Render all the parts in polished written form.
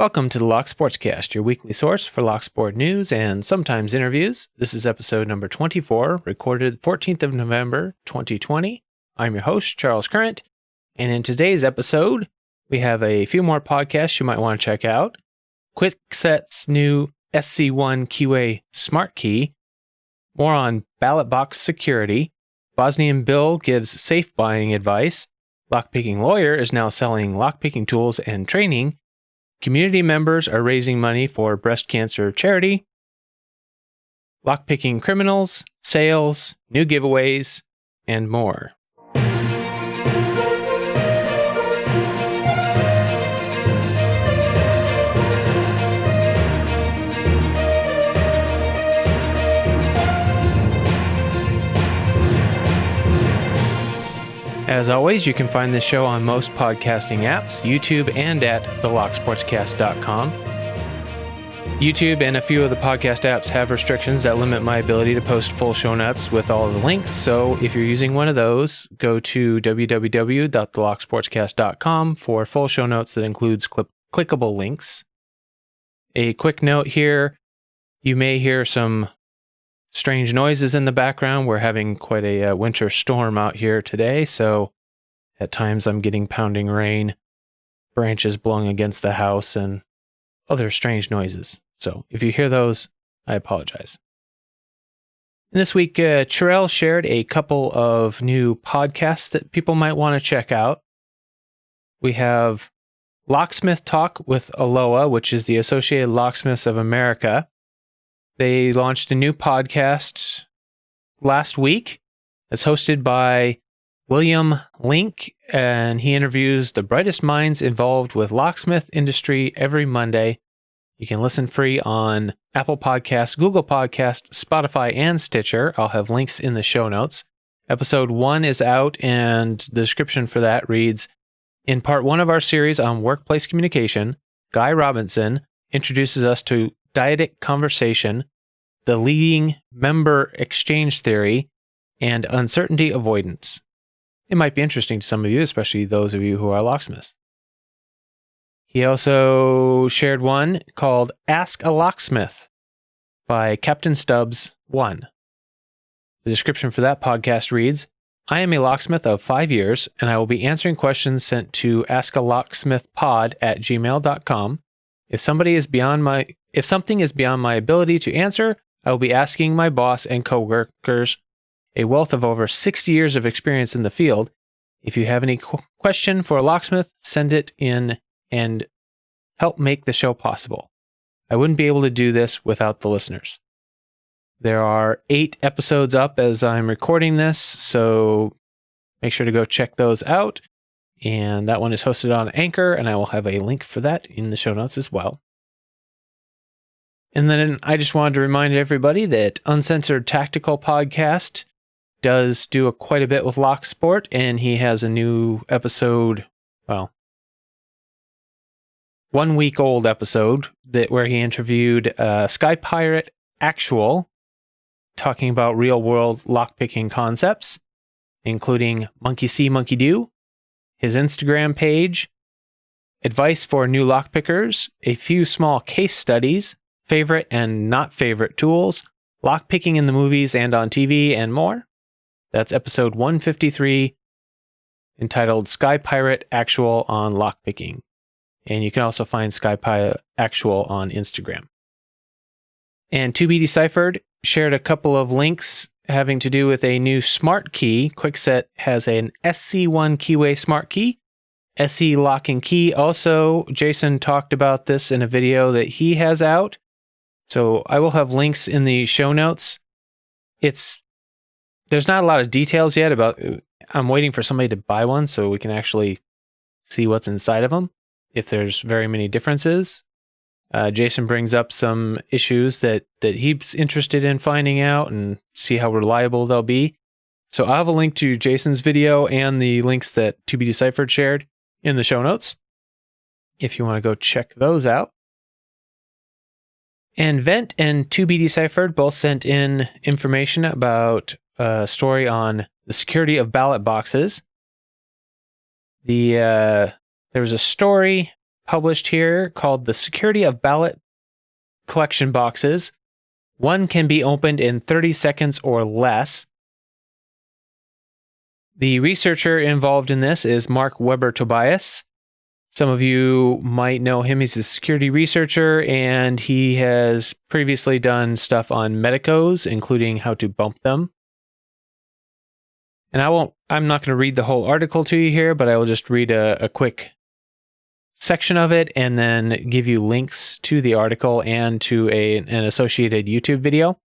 Welcome to the Lock Sportscast, your weekly source for Locksport news and sometimes interviews. This is episode number 24, recorded 14th of November, 2020. I'm your host, Charles Current, and in today's episode, we have a few more podcasts you might want to check out. Kwikset's new SC1 Keyway Smartkey, more on Ballot box security, Bosnian Bill gives safe buying advice, LockPickingLawyer is now selling lockpicking tools and training, community members are raising money for breast cancer charity, lockpicking criminals, sales, new giveaways, and more. As always, you can find this show on most podcasting apps, YouTube, and at thelocksportscast.com. YouTube and a few of the podcast apps have restrictions that limit my ability to post full show notes with all of the links, so if you're using one of those, go to www.thelocksportscast.com for full show notes that includes clickable links. A quick note here, you may hear some strange noises in the background. We're having quite a winter storm out here today, so at times I'm getting pounding rain, branches blowing against the house, and other strange noises. So if you hear those, I apologize. And this week, Terrell shared a couple of new podcasts that people might want to check out. We have Locksmith Talk with ALOA, which is the Associated Locksmiths of America. They launched a new podcast last week. It's hosted by William Link, and he interviews the brightest minds involved with locksmith industry every Monday. You can listen free on Apple Podcasts, Google Podcasts, Spotify, and Stitcher. I'll have links in the show notes. Episode 1 is out, and the description for that reads, in part 1 of our series on workplace communication, Guy Robinson introduces us to dyadic conversation, the leading member exchange theory, and uncertainty avoidance. It might be interesting to some of you, especially those of you who are locksmiths. He also shared one called Ask a Locksmith by Captain Stubbs 1. The description for that podcast reads, I am a locksmith of 5 years, and I will be answering questions sent to askalocksmithpod@gmail.com. If something is beyond my ability to answer, I will be asking my boss and coworkers, a wealth of over 60 years of experience in the field. If you have any question for a locksmith, send it in and help make the show possible. I wouldn't be able to do this without the listeners. There are 8 episodes up as I'm recording this, so make sure to go check those out. And that one is hosted on Anchor, and I will have a link for that in the show notes as well. And then I just wanted to remind everybody that Uncensored Tactical Podcast does do quite a bit with Locksport, and he has a new episode, 1 week old episode where he interviewed Sky Pirate Actual, talking about real world lockpicking concepts, including Monkey See, Monkey Do, his Instagram page, advice for new lockpickers, a few small case studies, favorite and not favorite tools, lockpicking in the movies and on TV, and more. That's episode 153, entitled Sky Pirate Actual on Lockpicking. And you can also find Sky Pirate Actual on Instagram. And To Be Deciphered shared a couple of links having to do with a new Smartkey. Kwikset has an SC1 Keyway Smartkey, SE Lock and Key. Also, Jason talked about this in a video that he has out. So I will have links in the show notes. There's not a lot of details yet about, I'm waiting for somebody to buy one so we can actually see what's inside of them, if there's very many differences. Jason brings up some issues that he's interested in finding out and see how reliable they'll be. So I'll have a link to Jason's video and the links that To Be Deciphered shared in the show notes, if you want to go check those out. And Vent and To Be Deciphered both sent in information about a story on the security of ballot boxes. There was a story published here called The Security of Ballot Collection Boxes. One can be opened in 30 seconds or less. The researcher involved in this is Mark Weber Tobias. Some of you might know him. He's a security researcher, and he has previously done stuff on medicos, including how to bump them. And I'm not going to read the whole article to you here, but I will just read a quick section of it and then give you links to the article and to an associated YouTube video.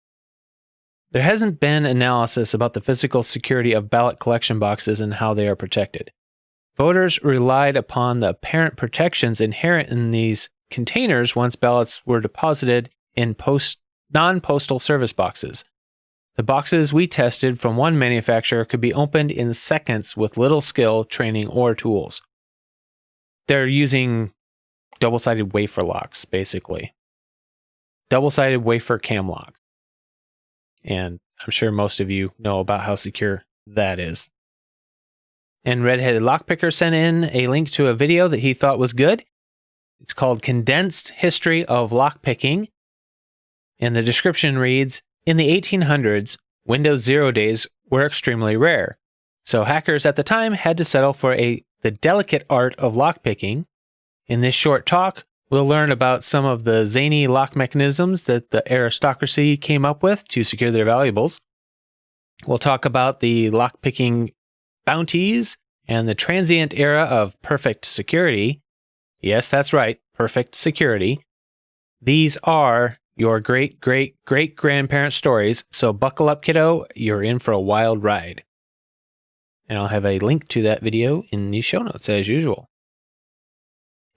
There hasn't been analysis about the physical security of ballot collection boxes and how they are protected. Voters relied upon the apparent protections inherent in these containers once ballots were deposited in non-postal service boxes. The boxes we tested from one manufacturer could be opened in seconds with little skill, training, or tools. They're using double-sided wafer locks, basically. Double-sided wafer cam locks. And I'm sure most of you know about how secure that is. And Redheaded Lockpicker sent in a link to a video that he thought was good. It's called Condensed History of Lockpicking. And the description reads, in the 1800s, Windows 0 days were extremely rare. So hackers at the time had to settle for the delicate art of lockpicking. In this short talk, we'll learn about some of the zany lock mechanisms that the aristocracy came up with to secure their valuables. We'll talk about the lockpicking bounties and the transient era of perfect security. Yes, that's right, perfect security. These are your great-great-great-grandparent stories, so buckle up, kiddo, you're in for a wild ride. And I'll have a link to that video in the show notes, as usual.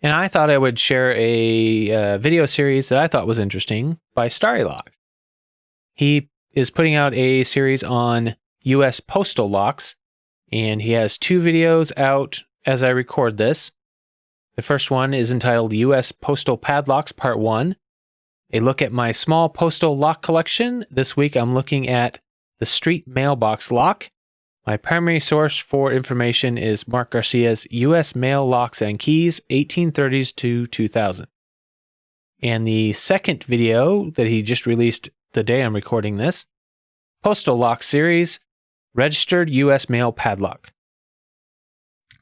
And I thought I would share a video series that I thought was interesting by StarryLock. He is putting out a series on U.S. postal locks, and he has 2 videos out as I record this. The first one is entitled U.S. Postal Padlocks Part 1, a look at my small postal lock collection. This week I'm looking at the street mailbox lock. My primary source for information is Mark Garcia's U.S. Mail Locks and Keys, 1830s to 2000. And the second video that he just released the day I'm recording this, Postal Lock Series, Registered U.S. Mail Padlock.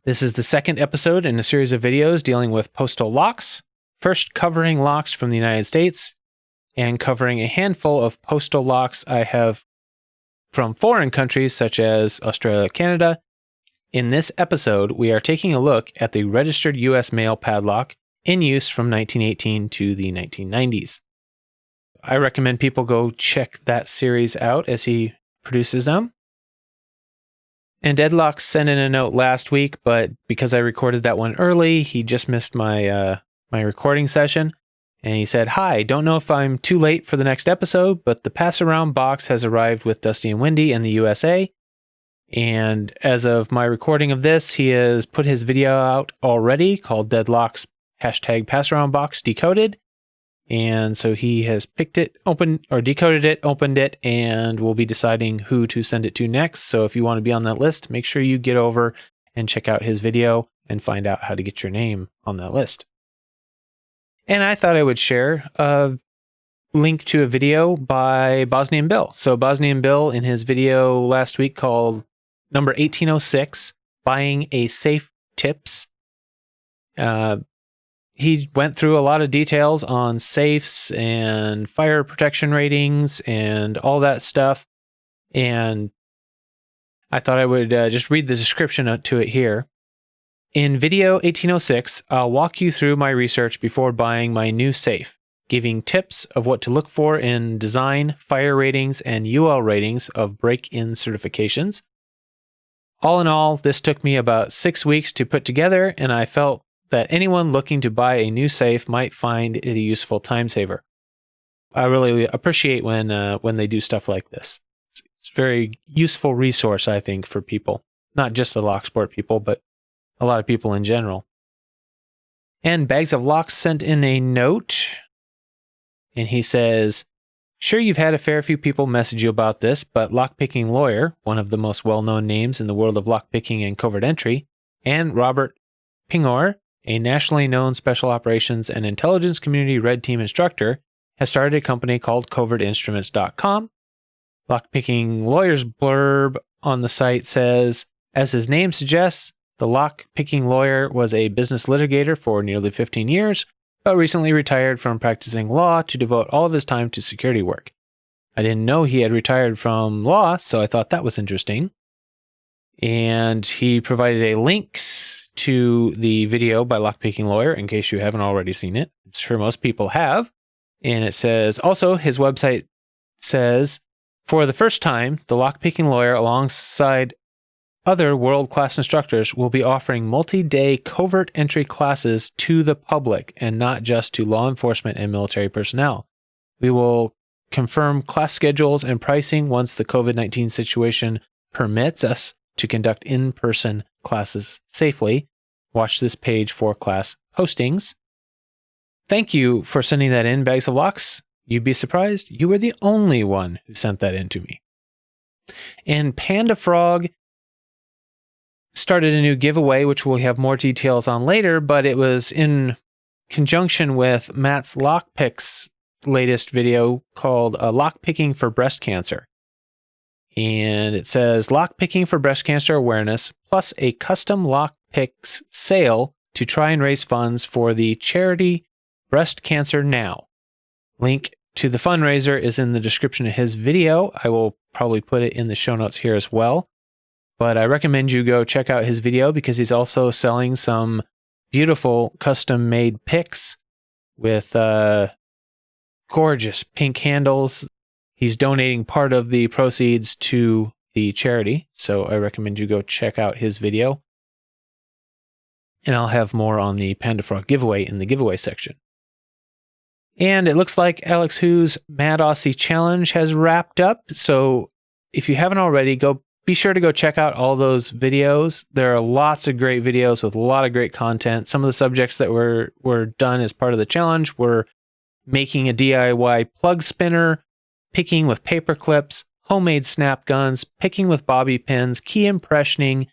This is the second episode in a series of videos dealing with postal locks, first covering locks from the United States, and covering a handful of postal locks I have from foreign countries such as Australia, Canada. In this episode, we are taking a look at the registered U.S. mail padlock in use from 1918 to the 1990s. I recommend people go check that series out as he produces them. And Deadlock sent in a note last week, but because I recorded that one early, he just missed my recording session. And he said, hi, don't know if I'm too late for the next episode, but the pass-around box has arrived with Dusty and Windy in the USA. And as of my recording of this, he has put his video out already called Deadlock's #passaround box decoded. And so he has picked it, decoded it, opened it, and we'll be deciding who to send it to next. So if you want to be on that list, make sure you get over and check out his video and find out how to get your name on that list. And I thought I would share a link to a video by Bosnian Bill. So Bosnian Bill, in his video last week called number 1806, Buying a Safe Tips, he went through a lot of details on safes and fire protection ratings and all that stuff. And I thought I would just read the description to it here. In video 1806, I'll walk you through my research before buying my new safe, giving tips of what to look for in design, fire ratings, and UL ratings of break-in certifications. All in all, this took me about 6 weeks to put together, and I felt that anyone looking to buy a new safe might find it a useful time saver. I really appreciate when they do stuff like this. It's a very useful resource, I think, for people, not just the LockSport people, but a lot of people in general. And Bags of Locks sent in a note, and he says, sure, you've had a fair few people message you about this, but LockPickingLawyer, one of the most well-known names in the world of lockpicking and covert entry, and Robert Pingor, a nationally known special operations and intelligence community red team instructor, has started a company called covertinstruments.com. LockPickingLawyer's blurb on the site says, as his name suggests, the lockpicking lawyer was a business litigator for nearly 15 years, but recently retired from practicing law to devote all of his time to security work. I didn't know he had retired from law, so I thought that was interesting. And he provided a link to the video by Lockpicking Lawyer in case you haven't already seen it. I'm sure most people have. And it says, also, his website says, for the first time, the Lockpicking Lawyer, alongside other world-class instructors, will be offering multi-day covert entry classes to the public and not just to law enforcement and military personnel. We will confirm class schedules and pricing once the COVID-19 situation permits us to conduct in-person classes safely. Watch this page for class postings. Thank you for sending that in, Bags of Locks. You'd be surprised, you were the only one who sent that in to me. And Panda Frog started a new giveaway, which we'll have more details on later, but it was in conjunction with Matt's Lockpicks latest video called Lockpicking for Breast Cancer. And it says Lockpicking for Breast Cancer Awareness, plus a custom Lockpicks sale to try and raise funds for the charity Breast Cancer Now. Link to the fundraiser is in the description of his video. I will probably put it in the show notes here as well. But I recommend you go check out his video because he's also selling some beautiful custom-made picks with gorgeous pink handles. He's donating part of the proceeds to the charity, so I recommend you go check out his video. And I'll have more on the Panda Frog giveaway in the giveaway section. And it looks like Alex Hu's Mad Aussie Challenge has wrapped up, so if you haven't already, be sure to go check out all those videos. There are lots of great videos with a lot of great content. Some of the subjects that were done as part of the challenge were making a DIY plug spinner, picking with paper clips, homemade snap guns, picking with bobby pins, key impressioning,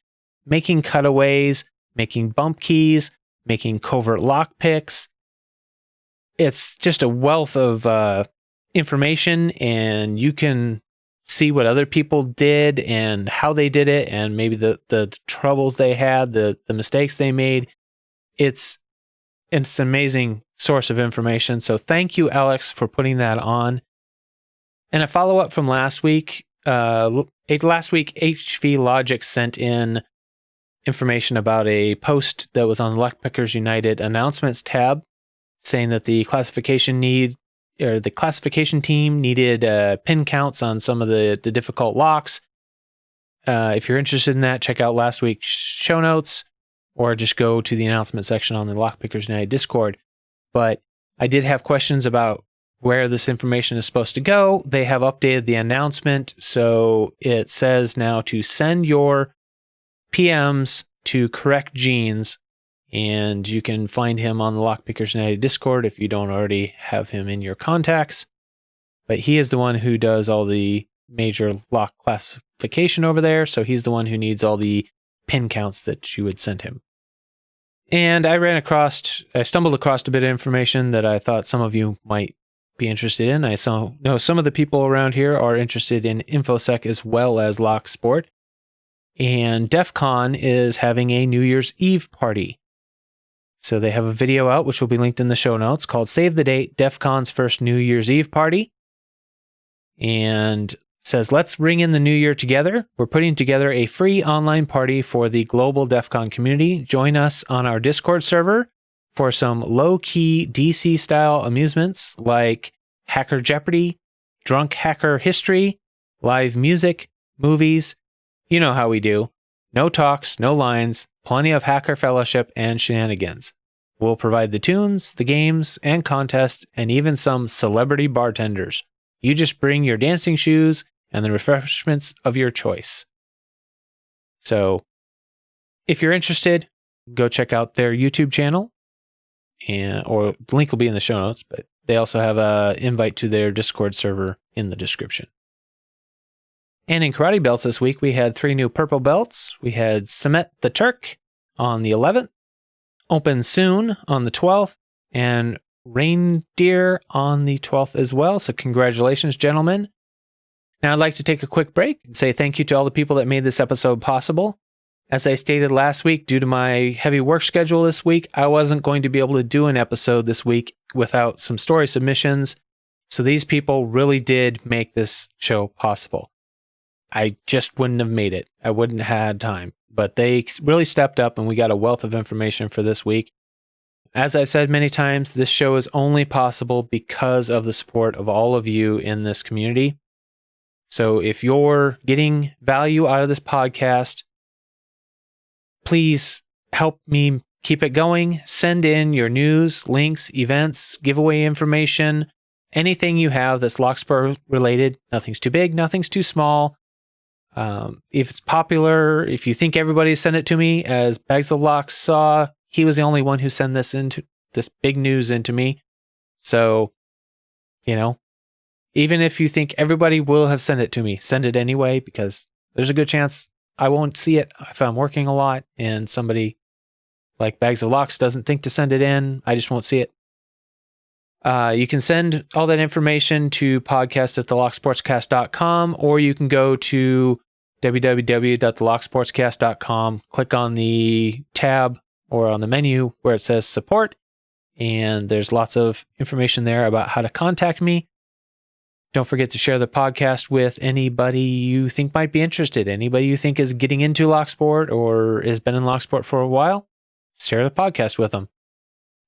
making cutaways, making bump keys, making covert lock picks. It's just a wealth of information, and you can see what other people did and how they did it, and maybe the troubles they had, the mistakes they made. It's an amazing source of information. So thank you, Alex, for putting that on. And a follow-up from last week. Last week, HV Logic sent in information about a post that was on the Lockpickers United announcements tab, saying that the classification team needed pin counts on some of the difficult locks. If you're interested in that, check out last week's show notes, or just go to the announcement section on the Lockpickers United Discord. But I did have questions about where this information is supposed to go. They have updated the announcement, so it says now to send your PMs to Correct Genes, and you can find him on the Lockpickers United Discord if you don't already have him in your contacts. But he is the one who does all the major lock classification over there, so he's the one who needs all the pin counts that you would send him. And I stumbled across a bit of information that I thought some of you might be interested in. I know some of the people around here are interested in InfoSec as well as LockSport. And DEF CON is having a New Year's Eve party. So they have a video out, which will be linked in the show notes, called Save the Date, DEF CON's first New Year's Eve party. And says, let's ring in the new year together. We're putting together a free online party for the global DEF CON community. Join us on our Discord server for some low-key DC-style amusements like Hacker Jeopardy, Drunk Hacker History, live music, movies. You know how we do. No talks, no lines, plenty of hacker fellowship and shenanigans. We'll provide the tunes, the games, and contests, and even some celebrity bartenders. You just bring your dancing shoes and the refreshments of your choice. So, if you're interested, go check out their YouTube channel, or the link will be in the show notes, but they also have an invite to their Discord server in the description. And in karate belts this week, we had 3 new purple belts. We had Samet the Turk on the 11th, open soon on the 12th, and reindeer on the 12th as well. So congratulations, gentlemen. Now I'd like to take a quick break and say thank you to all the people that made this episode possible. As I stated last week, due to my heavy work schedule this week, I wasn't going to be able to do an episode this week without some story submissions. So these people really did make this show possible. I just wouldn't have made it. I wouldn't have had time. But they really stepped up, and we got a wealth of information for this week. As I've said many times, this show is only possible because of the support of all of you in this community. So if you're getting value out of this podcast, please help me keep it going. Send in your news, links, events, giveaway information, anything you have that's Locksport related. Nothing's too big, nothing's too small. If it's popular, if you think everybody sent it to me, as Bags of Locks saw, he was the only one who sent this big news into me. So, even if you think everybody will have sent it to me, send it anyway, because there's a good chance I won't see it if I'm working a lot and somebody like Bags of Locks doesn't think to send it in. I just won't see it. You can send all that information to podcast@thelocksportscast.com, or you can go to www.thelocksportscast.com, click on the tab or on the menu where it says support, and there's lots of information there about how to contact me. Don't forget to share the podcast with anybody you think might be interested, anybody you think is getting into Locksport or has been in Locksport for a while. Share the podcast with them.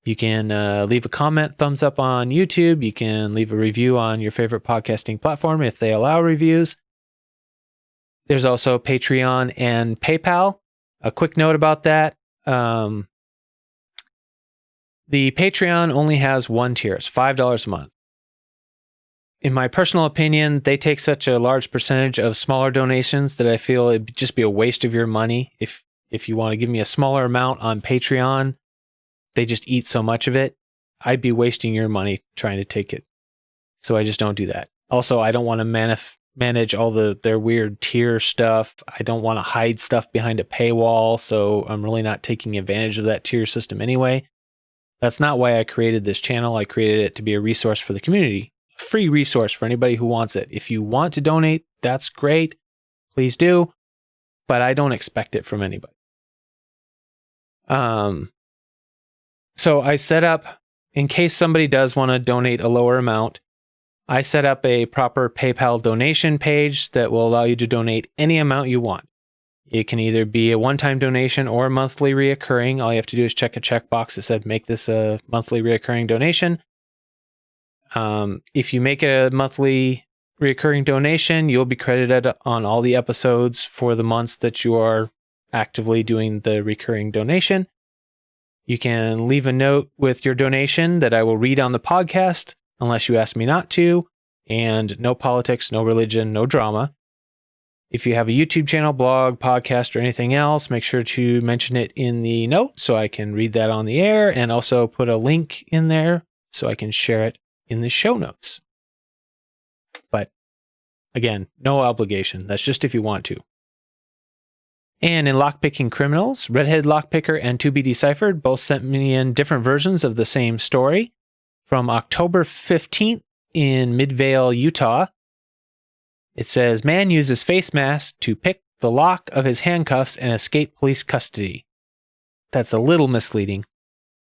You can leave a comment, thumbs up on YouTube. You can leave a review on your favorite podcasting platform if they allow reviews. There's also Patreon and PayPal. A quick note about that. The Patreon only has one tier. It's $5 a month. In my personal opinion, they take such a large percentage of smaller donations that I feel it'd just be a waste of your money. If you want to give me a smaller amount on Patreon, they just eat so much of it. I'd be wasting your money trying to take it. So I just don't do that. Also, I don't want to manage all their weird tier stuff. I don't want to hide stuff behind a paywall, so I'm really not taking advantage of that tier system anyway. That's not why I created this channel. I created it to be a resource for the community. A free resource for anybody who wants it. If you want to donate, that's great. Please do. But I don't expect it from anybody. So I set up, in case somebody does want to donate a lower amount, I set up a proper PayPal donation page that will allow you to donate any amount you want. It can either be a one-time donation or a monthly reoccurring. All you have to do is check a checkbox that said, make this a monthly reoccurring donation. If you make a monthly reoccurring donation, you'll be credited on all the episodes for the months that you are actively doing the recurring donation. You can leave a note with your donation that I will read on the podcast, unless you ask me not to, and no politics, no religion, no drama. If you have a YouTube channel, blog, podcast, or anything else, make sure to mention it in the note so I can read that on the air, and also put a link in there so I can share it in the show notes. But again, no obligation. That's just if you want to. And in Lockpicking Criminals, Redhead Lockpicker and To Be Deciphered both sent me in different versions of the same story from October 15th in Midvale, Utah. It says, man uses face mask to pick the lock of his handcuffs and escape police custody. That's a little misleading.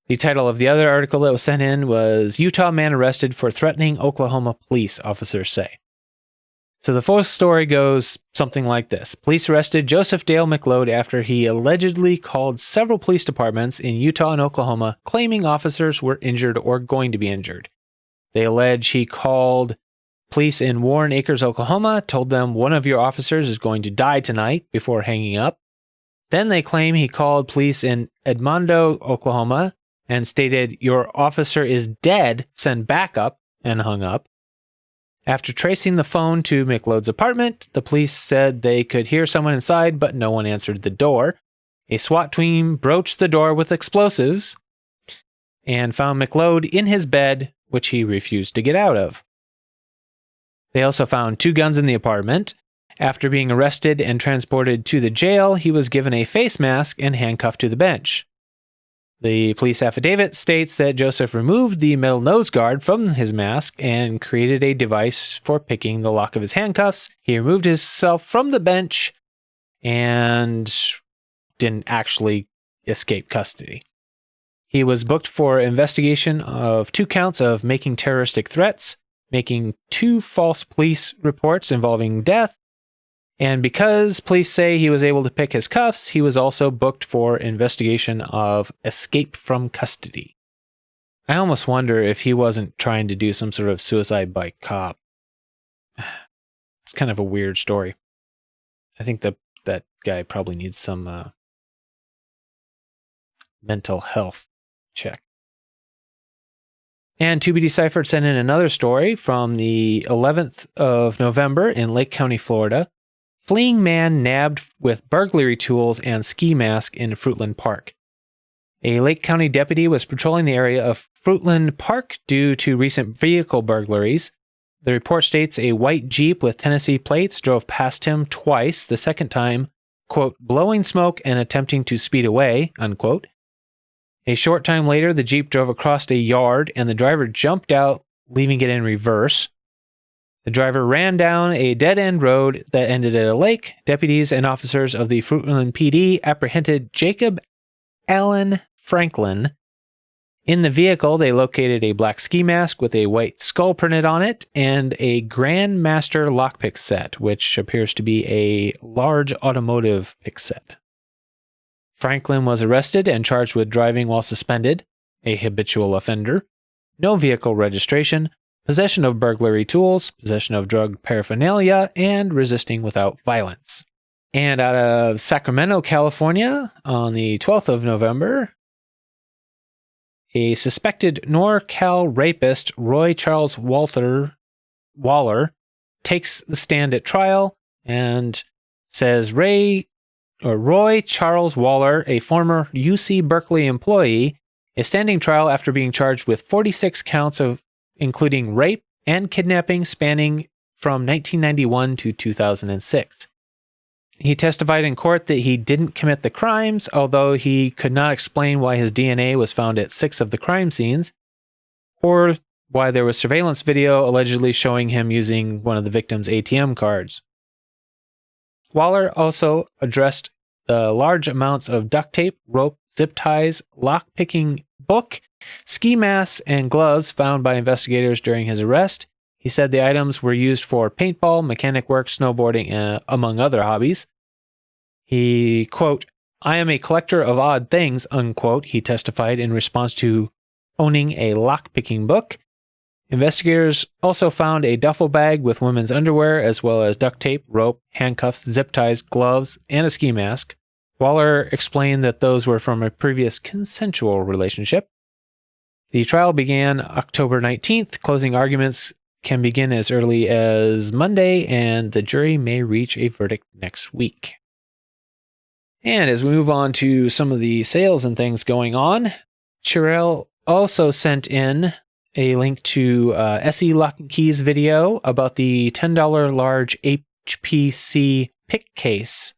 The title of the other article that was sent in was Utah Man Arrested for Threatening Oklahoma Police, Officers Say. So the full story goes something like this. Police arrested Joseph Dale McLeod after he allegedly called several police departments in Utah and Oklahoma claiming officers were injured or going to be injured. They allege he called police in Warren Acres, Oklahoma, told them one of your officers is going to die tonight before hanging up. Then they claim he called police in Edmondo, Oklahoma, and stated, your officer is dead, send backup, and hung up. After tracing the phone to McLeod's apartment, the police said they could hear someone inside, but no one answered the door. A SWAT team broached the door with explosives and found McLeod in his bed, which he refused to get out of. They also found 2 guns in the apartment. After being arrested and transported to the jail, he was given a face mask and handcuffed to the bench. The police affidavit states that Joseph removed the metal nose guard from his mask and created a device for picking the lock of his handcuffs. He removed himself from the bench and didn't actually escape custody. He was booked for investigation of 2 counts of making terroristic threats, making 2 false police reports involving death, and because police say he was able to pick his cuffs, he was also booked for investigation of escape from custody. I almost wonder if he wasn't trying to do some sort of suicide by cop. It's kind of a weird story. I think that guy probably needs some mental health check. And To Be Deciphered sent in another story from the 11th of November in Lake County, Florida. Fleeing man nabbed with burglary tools and ski mask in Fruitland Park. A Lake County deputy was patrolling the area of Fruitland Park due to recent vehicle burglaries. The report states a white Jeep with Tennessee plates drove past him twice, the second time, quote, blowing smoke and attempting to speed away, unquote. A short time later, the Jeep drove across a yard and the driver jumped out, leaving it in reverse. The driver ran down a dead-end road that ended at a lake. Deputies and officers of the Fruitland PD apprehended Jacob Allen Franklin. In the vehicle, they located a black ski mask with a white skull printed on it and a Grandmaster lockpick set, which appears to be a large automotive pick set. Franklin was arrested and charged with driving while suspended, a habitual offender, no vehicle registration, possession of burglary tools, possession of drug paraphernalia, and resisting without violence. And out of Sacramento, California, on the 12th of November, a suspected NorCal rapist, Roy Charles Waller, takes the stand at trial and says Roy Charles Waller, a former UC Berkeley employee, is standing trial after being charged with 46 counts of including rape and kidnapping spanning from 1991 to 2006. He testified in court that he didn't commit the crimes, although he could not explain why his DNA was found at 6 of the crime scenes, or why there was surveillance video allegedly showing him using one of the victim's ATM cards. Waller also addressed the large amounts of duct tape, rope, zip ties, lock-picking book, ski masks, and gloves found by investigators during his arrest. He said the items were used for paintball, mechanic work, snowboarding, among other hobbies. He, quote, I am a collector of odd things, unquote, he testified in response to owning a lock-picking book. Investigators also found a duffel bag with women's underwear, as well as duct tape, rope, handcuffs, zip ties, gloves, and a ski mask. Waller explained that those were from a previous consensual relationship. The trial began October 19th. Closing arguments can begin as early as Monday, and the jury may reach a verdict next week. And as we move on to some of the sales and things going on, Chirel also sent in a link to SE Lock and Keys video about the $10 large HPC pick case.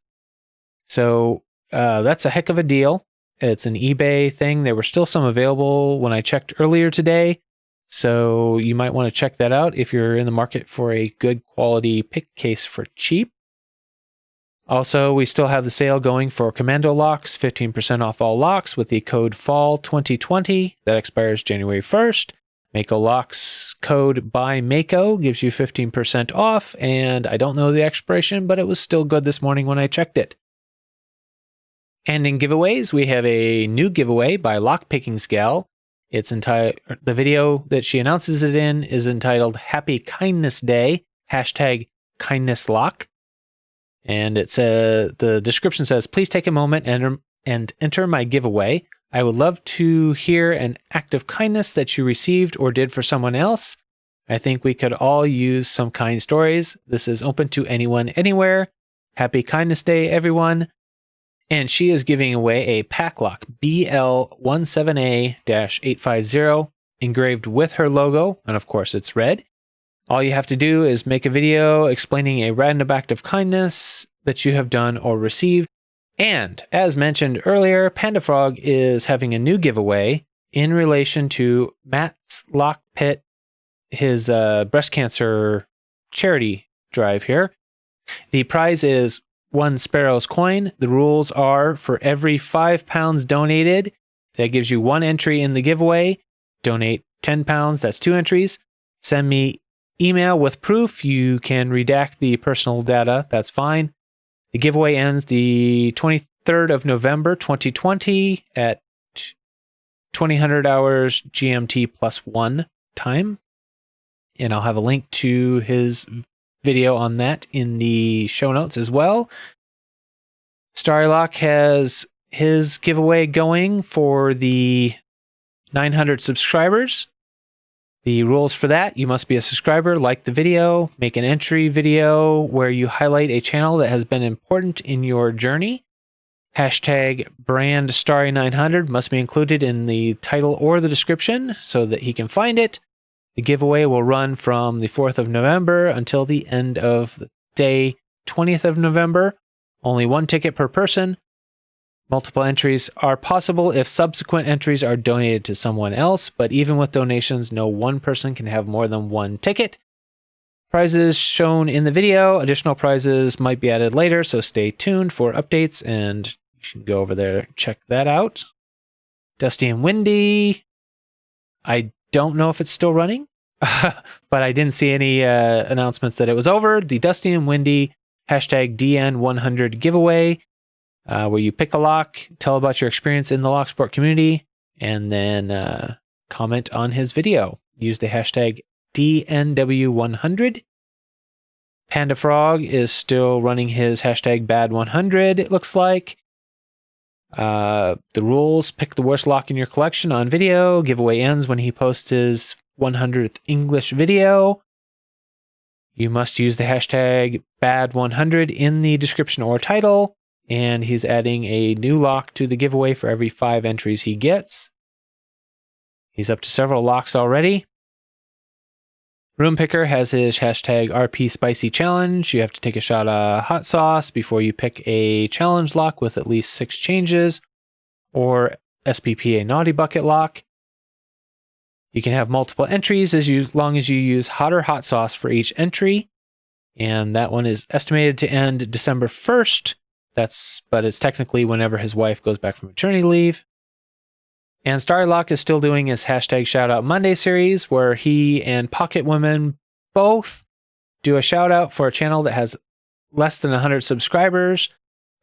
So that's a heck of a deal. It's an eBay thing. There were still some available when I checked earlier today. So you might want to check that out if you're in the market for a good quality pick case for cheap. Also, we still have the sale going for Commando locks, 15% off all locks with the code FALL2020 that expires January 1st. Mako locks code by Mako gives you 15% off, and I don't know the expiration, but it was still good this morning when I checked it. And in giveaways, we have a new giveaway by Lockpicking's Gal. It's entitled, the video that she announces it in is entitled Happy Kindness Day, #KindnessLock. And it says, the description says, please take a moment and enter my giveaway. I would love to hear an act of kindness that you received or did for someone else. I think we could all use some kind stories. This is open to anyone, anywhere. Happy Kindness Day, everyone. And she is giving away a Padlock BL17A-850 engraved with her logo. And of course, it's red. All you have to do is make a video explaining a random act of kindness that you have done or received. And as mentioned earlier, Panda Frog is having a new giveaway in relation to Matt's Lock Pit, his breast cancer charity drive here. The prize is 1 Sparrow's coin. The rules are for every £5 donated, that gives you 1 entry in the giveaway. Donate £10, that's 2 entries. Send me email with proof. You can redact the personal data, that's fine. The giveaway ends the 23rd of November, 2020 at 2000 hours GMT +1 time. And I'll have a link to his video on that in the show notes as well. Starrylock has his giveaway going for the 900 subscribers. The rules for that: you must be a subscriber, like the video, make an entry video where you highlight a channel that has been important in your journey. Hashtag brand Starry900 must be included in the title or the description so that he can find it. The giveaway will run from the 4th of November until the end of the day, 20th of November. Only 1 ticket per person. Multiple entries are possible if subsequent entries are donated to someone else, but even with donations, no one person can have more than 1 ticket. Prizes shown in the video. Additional prizes might be added later, so stay tuned for updates, and you can go over there and check that out. Dusty and Windy. I don't know if it's still running, but I didn't see any announcements that it was over. The Dusty and Windy hashtag DN100 giveaway, where you pick a lock, tell about your experience in the locksport community, and then comment on his video. Use the hashtag DNW100. Panda Frog is still running his hashtag bad100, it looks like. The rules: pick the worst lock in your collection on video. Giveaway ends when he posts his 100th English video. You must use the hashtag bad100 in the description or title. And he's adding a new lock to the giveaway for every 5 entries he gets. He's up to several locks already. Room Picker has his hashtag RP Spicy Challenge. You have to take a shot of hot sauce before you pick a challenge lock with at least 6 changes, or SPPA Naughty Bucket lock. You can have multiple entries as long as you use hot or hot sauce for each entry. And that one is estimated to end December 1st. But it's technically whenever his wife goes back from maternity leave. And Starrylock is still doing his hashtag Shoutout Monday series, where he and Pocket Women both do a shout out for a channel that has less than 100 subscribers.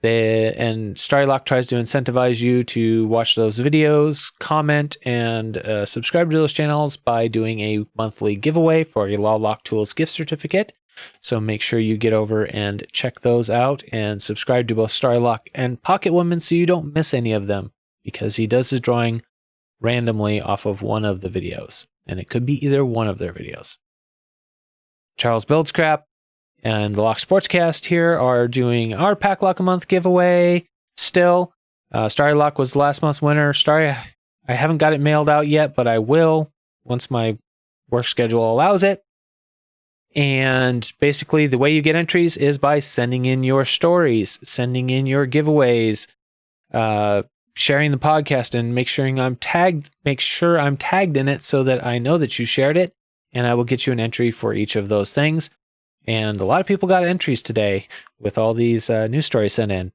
And Starrylock tries to incentivize you to watch those videos, comment, and subscribe to those channels by doing a monthly giveaway for a Law Lock Tools gift certificate. So make sure you get over and check those out and subscribe to both Starrylock and Pocket Woman so you don't miss any of them, because he does his drawing randomly off of one of the videos, and it could be either one of their videos. Charles Buildscrap and the Lock Sportscast here are doing our Pack Lock a Month giveaway still. Starrylock was last month's winner. Starry, I haven't got it mailed out yet, but I will once my work schedule allows it. And basically the way you get entries is by sending in your stories, sending in your giveaways, sharing the podcast, and make sure I'm tagged in it so that I know that you shared it, and I will get you an entry for each of those things. And a lot of people got entries today with all these news stories sent in.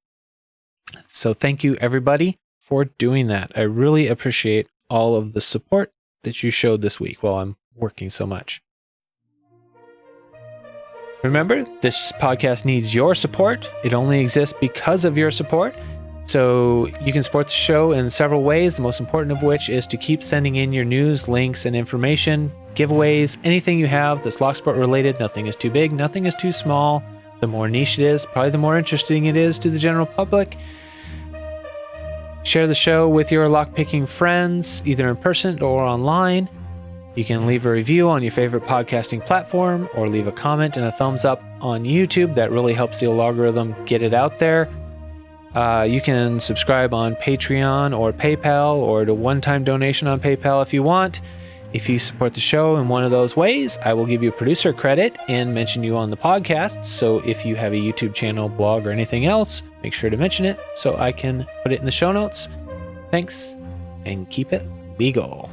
So thank you everybody for doing that. I really appreciate all of the support that you showed this week while I'm working so much. Remember, this podcast needs your support. It only exists because of your support. So you can support the show in several ways, the most important of which is to keep sending in your news, links, and information, giveaways, anything you have that's Locksport related. Nothing is too big, nothing is too small. The more niche it is, probably the more interesting it is to the general public. Share the show with your lockpicking friends, either in person or online. You can leave a review on your favorite podcasting platform, or leave a comment and a thumbs up on YouTube. That really helps the algorithm get it out there. You can subscribe on Patreon or PayPal, or to one-time donation on PayPal if you want. If you support the show in one of those ways, I will give you producer credit and mention you on the podcast. So if you have a YouTube channel, blog, or anything else, make sure to mention it so I can put it in the show notes. Thanks, and keep it legal.